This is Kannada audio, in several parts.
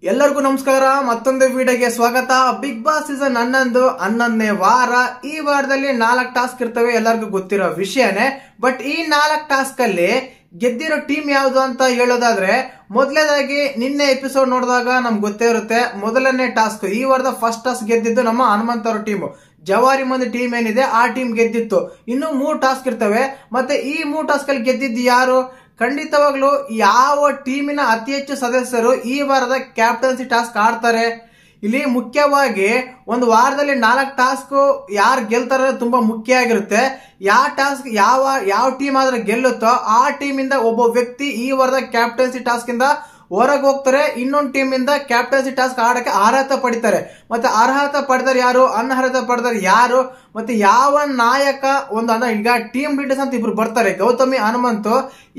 ಎಲ್ಲರಿಗೂ ನಮಸ್ಕಾರ. ಮತ್ತೊಂದು ವಿಡಿಯೋಗೆ ಸ್ವಾಗತ. ಬಿಗ್ ಬಾಸ್ ಸೀಸನ್ 11ನೇ ವಾರ. ಈ ವಾರದಲ್ಲಿ 4 ಟಾಸ್ಕ್ ಇರ್ತವೆ, ಎಲ್ಲರಿಗೂ ಗೊತ್ತಿರೋ ವಿಷಯನೇ. ಬಟ್ ಈ 4 ಟಾಸ್ಕ್ ಅಲ್ಲಿ ಗೆದ್ದಿರೋ ಟೀಮ್ ಯಾವುದು ಅಂತ ಹೇಳೋದಾದ್ರೆ, ಮೊದಲನೇದಾಗಿ ನಿನ್ನೆ ಎಪಿಸೋಡ್ ನೋಡಿದಾಗ ನಮ್ಗೆ ಗೊತ್ತೇ ಇರುತ್ತೆ. ಮೊದಲನೇ ಟಾಸ್ಕ್, ಈ ವಾರದ ಫಸ್ಟ್ ಟಾಸ್ಕ್ ಗೆದ್ದಿದ್ದು ನಮ್ಮ ಹನುಮಂತ್ ಅವರ ಟೀಮ್. ಜವಾರಿ ಮಂದಿ ಟೀಮ್ ಏನಿದೆ ಆ ಟೀಮ್ ಗೆದ್ದಿತ್ತು. ಇನ್ನು 3 ಟಾಸ್ಕ್ ಇರ್ತವೆ. ಮತ್ತೆ ಈ 3 ಟಾಸ್ಕ್ ಅಲ್ಲಿ ಗೆದ್ದಿದ್ದು ಯಾರು? ಖಂಡಿತವಾಗ್ಲೂ ಯಾವ ಟೀಮಿನ ಅತಿ ಹೆಚ್ಚು ಸದಸ್ಯರು ಈ ವಾರದ ಕ್ಯಾಪ್ಟನ್ಸಿ ಟಾಸ್ಕ್ ಆಡ್ತಾರೆ? ಇಲ್ಲಿ ಮುಖ್ಯವಾಗಿ ಒಂದು ವಾರದಲ್ಲಿ 4 ಟಾಸ್ಕ್ ಯಾರು ಗೆಲ್ತಾರೆ ತುಂಬಾ ಮುಖ್ಯ ಆಗಿರುತ್ತೆ. ಯಾವ ಟಾಸ್ಕ್ ಯಾವ ಟೀಮ್ ಆದ್ರೆ ಗೆಲ್ಲುತ್ತೋ ಆ ಟೀಮ್ ಇಂದ ಒಬ್ಬ ವ್ಯಕ್ತಿ ಈ ವಾರದ ಕ್ಯಾಪ್ಟನ್ಸಿ ಟಾಸ್ಕ್ ಇಂದ ಹೊರಗೆ ಹೋಗ್ತಾರೆ. ಇನ್ನೊಂದು ಟೀಮ್ ಇಂದ ಕ್ಯಾಪ್ಟನ್ಸಿ ಟಾಸ್ಕ್ ಆಡಕ್ಕೆ ಅರ್ಹತೆ ಪಡಿತಾರೆ. ಮತ್ತೆ ಅರ್ಹತೆ ಪಡೆದರೆ ಯಾರು, ಅನರ್ಹತೆ ಪಡೆದರೆ ಯಾರು, ಮತ್ತೆ ಯಾವ ನಾಯಕ ಈಗ ಟೀಮ್ ಲೀಡರ್ಸ್ ಅಂತ ಇಬ್ರು ಬರ್ತಾರೆ, ಗೌತಮಿ ಹನುಮಂತ್.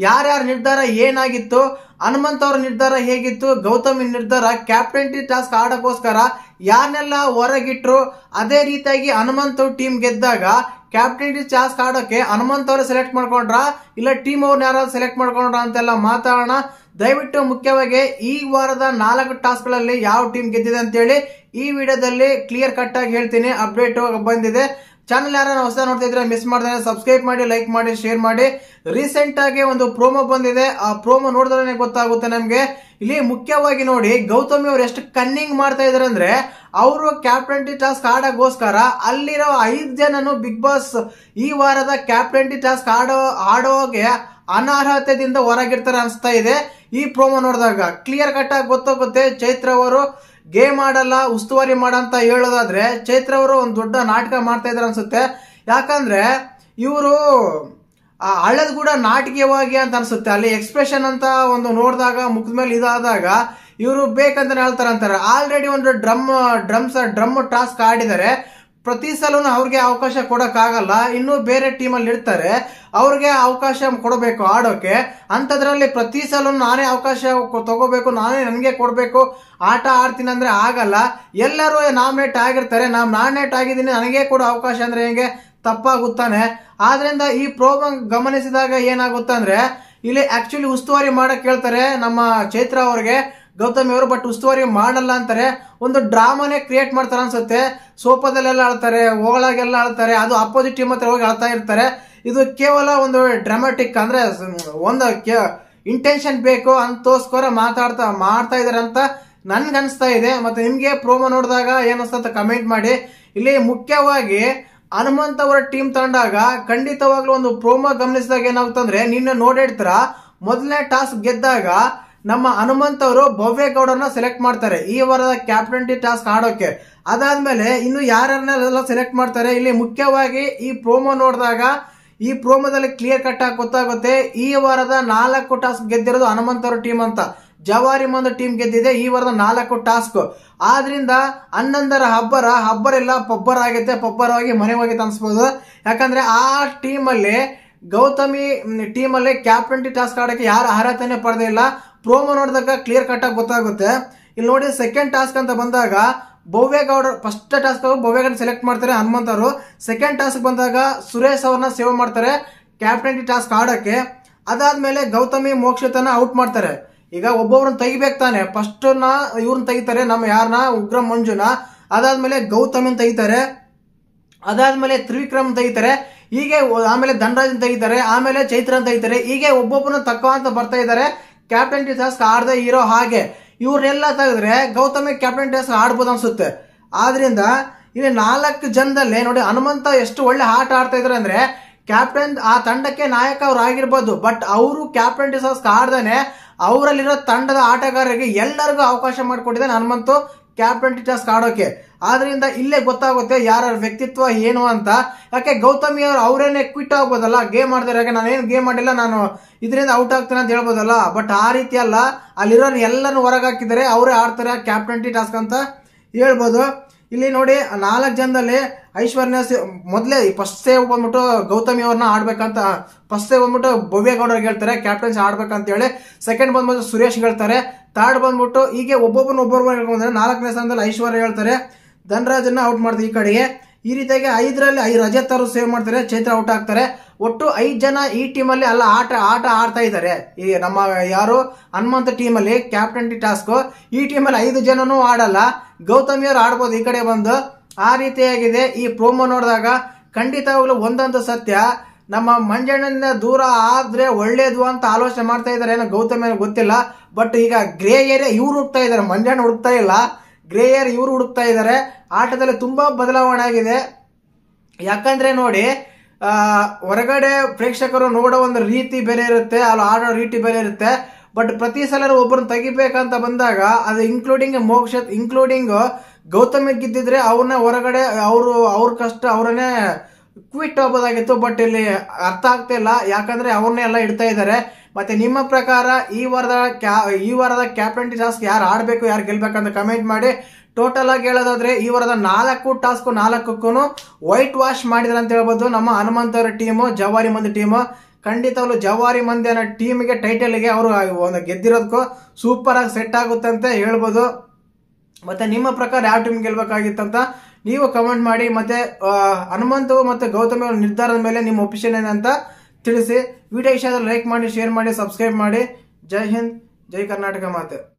ಯಾರ್ಯಾರ ನಿರ್ಧಾರ ಏನಾಗಿತ್ತು, ಹನುಮಂತ್ ಅವರ ನಿರ್ಧಾರ ಹೇಗಿತ್ತು, ಗೌತಮಿ ನಿರ್ಧಾರ ಕ್ಯಾಪ್ಟನ್ಸಿ ಟಾಸ್ಕ್ ಆಡಕ್ಕೋಸ್ಕರ ಯಾರನ್ನೆಲ್ಲ ಹೊರಗಿಟ್ರು. ಅದೇ ರೀತಿಯಾಗಿ ಹನುಮಂತ್ ಟೀಮ್ ಗೆದ್ದಾಗ ಕ್ಯಾಪ್ಟನ್ಸಿ ಟಾಸ್ಕ್ ಆಡೋಕೆ ಹನುಮಂತ್ ಅವರು ಸೆಲೆಕ್ಟ್ ಮಾಡ್ಕೊಂಡ್ರ, ಇಲ್ಲ ಟೀಮ್ ಅವ್ರನ್ನ ಯಾರು ಸೆಲೆಕ್ಟ್ ಮಾಡ್ಕೊಂಡ್ರ ಅಂತೆಲ್ಲ ಮಾತಾಡೋಣ. ದಯವಿಟ್ಟು ಮುಖ್ಯವಾಗಿ ಈ ವಾರದ 4 ಟಾಸ್ಕ್ ಗಳಲ್ಲಿ ಯಾವ ಟೀಮ್ ಗೆದ್ದಿದೆ ಅಂತ ಹೇಳಿ ಈ ವಿಡಿಯೋದಲ್ಲಿ ಕ್ಲಿಯರ್ ಕಟ್ ಆಗಿ ಹೇಳ್ತೀನಿ. ಅಪ್ಡೇಟ್ ಬಂದಿದೆ. ಚಾನಲ್ ಯಾರು ಹೊಸ ನೋಡ್ತಾ ಇದ್ರೆ ಮಿಸ್ ಮಾಡ್ತಾರೆ, ಸಬ್ಸ್ಕ್ರೈಬ್ ಮಾಡಿ, ಲೈಕ್ ಮಾಡಿ, ಶೇರ್ ಮಾಡಿ. ರೀಸೆಂಟ್ ಆಗಿ ಒಂದು ಪ್ರೋಮೋ ಬಂದಿದೆ, ಆ ಪ್ರೋಮೋ ನೋಡಿದ್ರೆ ಗೊತ್ತಾಗುತ್ತೆ ನಮ್ಗೆ. ಇಲ್ಲಿ ಮುಖ್ಯವಾಗಿ ನೋಡಿ, ಗೌತಮಿ ಅವ್ರು ಎಷ್ಟು ಕನ್ನಿಂಗ್ ಮಾಡ್ತಾ ಇದಾರೆ ಅಂದ್ರೆ, ಅವರು ಕ್ಯಾಪ್ಟನ್ಸಿ ಟಾಸ್ಕ್ ಆಡೋಗೋಸ್ಕರ ಅಲ್ಲಿರೋ 5 ಜನನು ಬಿಗ್ ಬಾಸ್ ಈ ವಾರದ ಕ್ಯಾಪ್ಟನ್ಸಿ ಟಾಸ್ಕ್ ಆಡೋಗೆ ಅನರ್ಹತೆಯಿಂದ ಹೊರಗಿರ್ತಾರೆ ಅನಿಸ್ತಾ ಇದೆ. ಈ ಪ್ರೋಮೋ ನೋಡಿದಾಗ ಕ್ಲಿಯರ್ ಕಟ್ ಆಗಿ ಗೊತ್ತಾಗುತ್ತೆ. ಚೈತ್ರ ಅವರು ಗೇಮ್ ಆಡಲ್ಲ, ಉಸ್ತುವಾರಿ ಮಾಡಂತ ಹೇಳೋದಾದ್ರೆ, ಚೈತ್ರ ಅವರು ಒಂದು ದೊಡ್ಡ ನಾಟಕ ಮಾಡ್ತಾ ಇದಾರೆ ಅನ್ಸುತ್ತೆ. ಯಾಕಂದ್ರೆ ಇವರು ಹಳದ್ ಕೂಡ ನಾಟಕೀಯವಾಗಿ ಅಂತ ಅನ್ಸುತ್ತೆ. ಅಲ್ಲಿ ಎಕ್ಸ್ಪ್ರೆಷನ್ ಅಂತ ಒಂದು ನೋಡಿದಾಗ ಮುಖದ ಮೇಲೆ ಇದಾದಾಗ ಇವರು ಬೇಕಂತ ಹೇಳ್ತಾರಂತಾರೆ. ಆಲ್ರೆಡಿ ಒಂದು ಡ್ರಮ್ ಟಾಸ್ಕ್ ಆಡಿದ್ದಾರೆ. ಪ್ರತಿ ಸಲನು ಅವ್ರಿಗೆ ಅವಕಾಶ ಕೊಡಕ್ಕಾಗಲ್ಲ. ಇನ್ನು ಬೇರೆ ಟೀಮಲ್ಲಿ ಇರ್ತಾರೆ, ಅವ್ರಿಗೆ ಅವಕಾಶ ಕೊಡಬೇಕು ಆಡೋಕೆ. ಅಂತದ್ರಲ್ಲಿ ಪ್ರತಿ ಸಲ ನಾನೇ ಅವಕಾಶ ತಗೋಬೇಕು, ನನಗೆ ಕೊಡ್ಬೇಕು, ಆಟ ಆಡ್ತೀನಿ ಅಂದ್ರೆ ಆಗಲ್ಲ. ಎಲ್ಲರೂ ನಾಮಿನೇಟ್ ಆಗಿರ್ತಾರೆ. ನಾಮಿನೇಟ್ ಆಗಿದ್ದೀನಿ, ನನಗೆ ಕೊಡೋ ಅವಕಾಶ ಅಂದ್ರೆ ಹೆಂಗೆ? ತಪ್ಪಾಗುತ್ತಾನೆ. ಆದ್ರಿಂದ ಈ ಪ್ರೋಗ್ರಾಮ್ ಗಮನಿಸಿದಾಗ ಏನಾಗುತ್ತಂದ್ರೆ, ಇಲ್ಲಿ ಆಕ್ಚುಲಿ ಉಸ್ತುವಾರಿ ಮಾಡಕ್ ಹೇಳ್ತಾರೆ ನಮ್ಮ ಚೈತ್ರ ಅವ್ರಿಗೆ, ಗೌತಮಿ ಅವರು. ಬಟ್ ಉಸ್ತುವಾರಿ ಮಾಡಲ್ಲ ಅಂತಾರೆ. ಒಂದು ಡ್ರಾಮಾನೇ ಕ್ರಿಯೇಟ್ ಮಾಡ್ತಾರೆ ಅನ್ಸುತ್ತೆ. ಸೋಫಾದಲ್ಲೆಲ್ಲ ಆಳ್ತಾರೆ, ಹೋಗಳಾಗೆಲ್ಲ ಆಳ್ತಾರೆ, ಅದು ಅಪೋಸಿಟ್ ಟೀಮ್ ಹತ್ರ ಹೋಗಿ ಆಳ್ತಾ ಇರ್ತಾರೆ. ಇದು ಕೇವಲ ಒಂದು ಡ್ರಾಮಾಟಿಕ್, ಅಂದ್ರೆ ಒಂದು ಇಂಟೆನ್ಷನ್ ಬೇಕು ಅಂತೋಸ್ಕರ ಮಾಡ್ತಾ ಇದಾರೆ ಅಂತ ನನ್ಗೆ ಅನಿಸ್ತಾ ಇದೆ. ಮತ್ತೆ ನಿಮ್ಗೆ ಪ್ರೋಮೋ ನೋಡಿದಾಗ ಏನಿಸ್ತ ಕಮೆಂಟ್ ಮಾಡಿ. ಇಲ್ಲಿ ಮುಖ್ಯವಾಗಿ ಹನುಮಂತ್ ಅವರ ಟೀಮ್ ತಂಡಾಗ ಖಂಡಿತವಾಗ್ಲೂ ಒಂದು ಪ್ರೋಮೋ ಗಮನಿಸಿದಾಗ ಏನಾಗುತ್ತಂದ್ರೆ, ನಿನ್ನೆ ನೋಡಿರ್ತೀರ, ಮೊದಲನೇ ಟಾಸ್ಕ್ ಗೆದ್ದಾಗ ನಮ್ಮ ಹನುಮಂತ್ ಅವರು ಭವ್ಯಗೌಡರನ್ನ ಸೆಲೆಕ್ಟ್ ಮಾಡ್ತಾರೆ ಈ ವಾರದ ಕ್ಯಾಪ್ಟನ್ಸಿ ಟಾಸ್ಕ್ ಆಡೋಕೆ. ಅದಾದ್ಮೇಲೆ ಇನ್ನು ಯಾರನ್ನೆಲ್ಲ ಸೆಲೆಕ್ಟ್ ಮಾಡ್ತಾರೆ. ಇಲ್ಲಿ ಮುಖ್ಯವಾಗಿ ಈ ಪ್ರೋಮೋ ನೋಡಿದಾಗ ಈ ಪ್ರೋಮೋದಲ್ಲಿ ಕ್ಲಿಯರ್ ಕಟ್ ಆಗಿ ಗೊತ್ತಾಗುತ್ತೆ, ಈ ವಾರದ 4 ಟಾಸ್ಕ್ ಗೆದ್ದಿರೋದು ಹನುಮಂತ್ ಅವರ ಟೀಮ್ ಅಂತ. ಜವಾರಿ ಮಂದಿ ಟೀಮ್ ಗೆದ್ದಿದೆ ಈ ವಾರದ 4 ಟಾಸ್ಕ್. ಆದ್ರಿಂದ 11ರ ಹಬ್ಬರ ಇಲ್ಲ ಪಬ್ಬರ್ ಆಗೈತೆ, ಪಬ್ಬರವಾಗಿ ಮನೆಗೆ ಹೋಗಿ ಅನ್ಸ್ಬೋದು. ಯಾಕಂದ್ರೆ ಆ ಟೀಮಲ್ಲಿ ಗೌತಮಿ ಟೀಮಲ್ಲಿ ಕ್ಯಾಪ್ಟನ್ಸಿ ಟಾಸ್ಕ್ ಆಡಕ್ಕೆ ಯಾರು ಅರ್ಹತೆನೆ ಪಡೆದಿಲ್ಲ. ಪ್ರೋಮೋ ನೋಡಿದಾಗ ಕ್ಲಿಯರ್ ಕಟ್ ಆಗಿ ಗೊತ್ತಾಗುತ್ತೆ. ಇಲ್ಲಿ ನೋಡಿ, ಸೆಕೆಂಡ್ ಟಾಸ್ಕ್ ಅಂತ ಬಂದಾಗ Bhavya Gowda, first task Bhavya Gowda select ಮಾಡ್ತಾರೆ ಹನುಮಂತ್ ಅವರು. ಸೆಕೆಂಡ್ ಟಾಸ್ಕ್ ಬಂದಾಗ ಸುರೇಶ್ ಅವ್ರನ್ನ ಸೇವ್ ಮಾಡ್ತಾರೆ ಕ್ಯಾಪ್ಟನ್ಸಿ ಟಾಸ್ಕ್ ಆಡಕ್ಕೆ. ಅದಾದ್ಮೇಲೆ ಗೌತಮಿ ಮೋಕ್ಷಿತನ ಔಟ್ ಮಾಡ್ತಾರೆ. ಈಗ ಒಬ್ಬೊಬ್ರನ್ನ ತೆಗಿಬೇಕು ತಾನೆ. ಫಸ್ಟ್ ಇವ್ರನ್ನ ತೆಗಿತಾರೆ, ನಮ್ಮ ಯಾರನ್ನ, ಉಗ್ರ ಮಂಜುನ. ಅದಾದ್ಮೇಲೆ ಗೌತಮಿನ ತೆಗಿತಾರೆ. ಅದಾದ್ಮೇಲೆ ತ್ರಿವಿಕ್ರಮ್ ತೆಗಿತಾರೆ. ಹೀಗೆ ಆಮೇಲೆ ಧನರಾಜನ್ ತೆಗಿತಾರೆ. ಆಮೇಲೆ ಚೈತ್ರನ್ ತೆಗಿತಾರೆ. ಹೀಗೆ ಒಬ್ಬೊಬ್ಬರನ್ನ ತಕ್ಕಂತ ಬರ್ತಾ ಇದ್ದಾರೆ ಕ್ಯಾಪ್ಟನ್ಸಿ ಟಾಸ್ಕ್ ಆಡದೆ ಇರೋ ಹಾಗೆ. ಇವ್ರನ್ನೆಲ್ಲ ತೆಗೆದ್ರೆ ಗೌತಮಿ ಕ್ಯಾಪ್ಟನ್ ಟಾಸ್ಕ್ ಆಡ್ಬೋದು ಅನ್ಸುತ್ತೆ. ಆದ್ರಿಂದ ಇಲ್ಲಿ 4 ಜನದಲ್ಲೇ ನೋಡಿ, ಹನುಮಂತ ಎಷ್ಟು ಒಳ್ಳೆ ಆಟ ಆಡ್ತಾ ಇದಾರೆ ಅಂದ್ರೆ, ಕ್ಯಾಪ್ಟನ್ ಆ ತಂಡಕ್ಕೆ ನಾಯಕ ಅವ್ರು ಆಗಿರ್ಬೋದು. ಬಟ್ ಅವರು ಕ್ಯಾಪ್ಟನ್ಸಿ ಟಾಸ್ಕ್ ಆಡ್ದೇನೆ ಅವರಲ್ಲಿರೋ ತಂಡದ ಆಟಗಾರರಿಗೆ ಎಲ್ಲರಿಗೂ ಅವಕಾಶ ಮಾಡಿಕೊಟ್ಟಿದ್ದಾನೆ ಹನುಮಂತು ಕ್ಯಾಪ್ಟನ್ಸಿ ಟಾಸ್ಕ್ ಆಡೋಕೆ. ಆದ್ರಿಂದ ಇಲ್ಲೇ ಗೊತ್ತಾಗುತ್ತೆ ಯಾರ ವ್ಯಕ್ತಿತ್ವ ಏನು ಅಂತ. ಯಾಕೆ ಗೌತಮಿ ಅವರು ಅವರೇನೆ ಕ್ವಿಟ್ ಆಗ್ಬೋದಲ್ಲ, ಗೇಮ್ ಆಡಿದ್ರೆ, ನಾನೇನು ಗೇಮ್ ಮಾಡಿಲ್ಲ, ನಾನು ಇದರಿಂದ ಔಟ್ ಆಗ್ತೇನೆ ಅಂತ ಹೇಳ್ಬೋದಲ್ಲ. ಬಟ್ ಆ ರೀತಿ ಅಲ್ಲ, ಅಲ್ಲಿರೋ ಎಲ್ಲರನ್ನು ಹೊರಗೆ ಹಾಕಿದರೆ ಅವರೇ ಆಡ್ತಾರೆ ಕ್ಯಾಪ್ಟನ್ಸಿ ಟಾಸ್ಕ್ ಅಂತ ಹೇಳ್ಬೋದು. ಇಲ್ಲಿ ನೋಡಿ, 4 ಜನದಲ್ಲಿ ಐಶ್ವರ್ಯ ಮೊದಲೇ ಫಸ್ಟ್ ಸೇವ್ ಬಂದ್ಬಿಟ್ಟು ಗೌತಮಿ ಅವ್ರನ್ನ ಆಡ್ಬೇಕಂತ, ಫಸ್ಟ್ ಸೇವ್ ಬಂದ್ಬಿಟ್ಟು ಭವ್ಯಗೌಡರಿಗೆ ಹೇಳ್ತಾರೆ ಕ್ಯಾಪ್ಟನ್ಸಿ ಆಡ್ಬೇಕಂತ ಹೇಳಿ. ಸೆಕೆಂಡ್ ಬಂದ್ಬಿಟ್ಟು ಸುರೇಶ್ ಹೇಳ್ತಾರೆ. ಥರ್ಡ್ ಬಂದ್ಬಿಟ್ಟು ಹೀಗೆ ಒಬ್ಬೊಬ್ಬರು 4ನೇ ಸ್ಥಾನದಲ್ಲಿ ಐಶ್ವರ್ಯ ಹೇಳ್ತಾರೆ. ಧನರಾಜನ್ನ ಔಟ್ ಮಾಡಿದ್ರು ಈ ಕಡೆಗೆ. ಈ ರೀತಿಯಾಗಿ 5ರಲ್ಲಿ 5 ರಜತ್ ಅವರು ಸೇವ್ ಮಾಡ್ತಾರೆ, ಚೈತ್ರ ಔಟ್ ಆಗ್ತಾರೆ. ಒಟ್ಟು 5 ಜನ ಈ ಟೀಮಲ್ಲಿ ಅಲ್ಲ ಆಟ ಆಡ್ತಾ ಇದ್ದಾರೆ. ಈ ನಮ್ಮ ಯಾರು ಹನುಮಂತ ಟೀಮಲ್ಲಿ ಕ್ಯಾಪ್ಟನ್ಟಿ ಟಾಸ್ಕ್, ಈ ಟೀಮಲ್ಲಿ 5 ಜನನೂ ಆಡಲ್ಲ. ಗೌತಮಿ ಅವರು ಆಡ್ಬೋದು ಈ ಕಡೆ ಬಂದು. ಆ ರೀತಿಯಾಗಿದೆ. ಈ ಪ್ರೋಮೋ ನೋಡಿದಾಗ ಖಂಡಿತವಾಗ್ಲೂ ಒಂದೊಂದು ಸತ್ಯ, ನಮ್ಮ ಮಂಜಣ್ಣನಿಂದ ದೂರ ಆದ್ರೆ ಒಳ್ಳೇದು ಅಂತ ಆಲೋಚನೆ ಮಾಡ್ತಾ ಇದ್ದಾರೆ. ಏನೋ ಗೌತಮಿ ಗೊತ್ತಿಲ್ಲ. ಬಟ್ ಈಗ ಗ್ರೇ ಏರಿಯಾ ಇವ್ರು ಹುಡುಕ್ತಾ ಇದ್ದಾರೆ, ಮಂಜಣ್ಣ ಹುಡುಕ್ತಾ ಇಲ್ಲ, ಗ್ರೇ ಏರಿಯಾ ಇವ್ರು ಹುಡುಕ್ತಾ ಇದ್ದಾರೆ. ಆಟದಲ್ಲಿ ತುಂಬಾ ಬದಲಾವಣೆ ಆಗಿದೆ. ಯಾಕಂದ್ರೆ ನೋಡಿ, ಹೊರಗಡೆ ಪ್ರೇಕ್ಷಕರು ನೋಡೋ ಒಂದು ರೀತಿ ಬೇರೆ ಇರುತ್ತೆ, ಅಲ್ಲಿ ಆಡೋ ರೀತಿ ಬೇರೆ ಇರುತ್ತೆ. ಬಟ್ ಪ್ರತಿ ಸಲ ಒಬ್ಬರನ್ನ ತೆಗಿಬೇಕಂತ ಬಂದಾಗ ಅದು ಇನ್ಕ್ಲೂಡಿಂಗ್ ಗೌತಮಿ ಗೆದ್ದಿದ್ರೆ ಅವ್ರನ್ನ ಹೊರಗಡೆ ಅವ್ರ ಕಷ್ಟ ಅವರನ್ನೇ ಕ್ವಿಟ್ ಆಗ್ಬೋದಾಗಿತ್ತು. ಬಟ್ ಇಲ್ಲಿ ಅರ್ಥ ಆಗ್ತಿಲ್ಲ, ಯಾಕಂದ್ರೆ ಅವ್ರನ್ನೇ ಎಲ್ಲ ಇಡ್ತಾ ಇದ್ದಾರೆ. ಮತ್ತೆ ನಿಮ್ಮ ಪ್ರಕಾರ ಈ ವಾರದ ಕ್ಯಾಪ್ಟನ್ ಟಾಸ್ಕ್ ಯಾರು ಆಡ್ಬೇಕು, ಯಾರು ಗೆಲ್ಬೇಕಂತ ಕಮೆಂಟ್ ಮಾಡಿ. ಟೋಟಲ್ ಆಗಿ ಹೇಳೋದಾದ್ರೆ ಈ ವಾರದ 4 ಟಾಸ್ಕ್ 4ಕ್ಕೂ ವೈಟ್ ವಾಶ್ ಮಾಡಿದ್ರೆ ಅಂತ ಹೇಳ್ಬೋದು ನಮ್ಮ ಹನುಮಂತವರ ಟೀಮು, ಜವಾರಿ ಮಂದಿ ಟೀಮು. ಖಂಡಿತವಾಗ್ಲೂ ಜವಾರಿ ಮಂದಿ ಅನ್ನೋ ಟೀಮ್ಗೆ ಟೈಟಲ್ಗೆ ಅವರು ಒಂದು ಗೆದ್ದಿರೋದಕ್ಕೂ ಸೂಪರ್ ಆಗಿ ಸೆಟ್ ಆಗುತ್ತೆ ಅಂತ ಹೇಳ್ಬೋದು. ಮತ್ತೆ ನಿಮ್ಮ ಪ್ರಕಾರ ಯಾವ ಟೀಮ್ ಗೆಲ್ಬೇಕಾಗಿತ್ತಂತ ನೀವು ಕಮೆಂಟ್ ಮಾಡಿ. ಮತ್ತೆ ಹನುಮಂತು ಮತ್ತೆ ಗೌತಮಿ ಅವರ ನಿರ್ಧಾರದ ಮೇಲೆ ನಿಮ್ಮ ಒಪಿನಿಯನ್ ಏನಂತ ತಿಳಿಸಿ. ವಿಡಿಯೋ ಇಷ್ಟ ಲೈಕ್ ಮಾಡಿ, ಶೇರ್ ಮಾಡಿ, ಸಬ್ಸ್ಕ್ರೈಬ್ ಮಾಡಿ. ಜೈ ಹಿಂದ್, ಜೈ ಕರ್ನಾಟಕ ಮಾತೆ.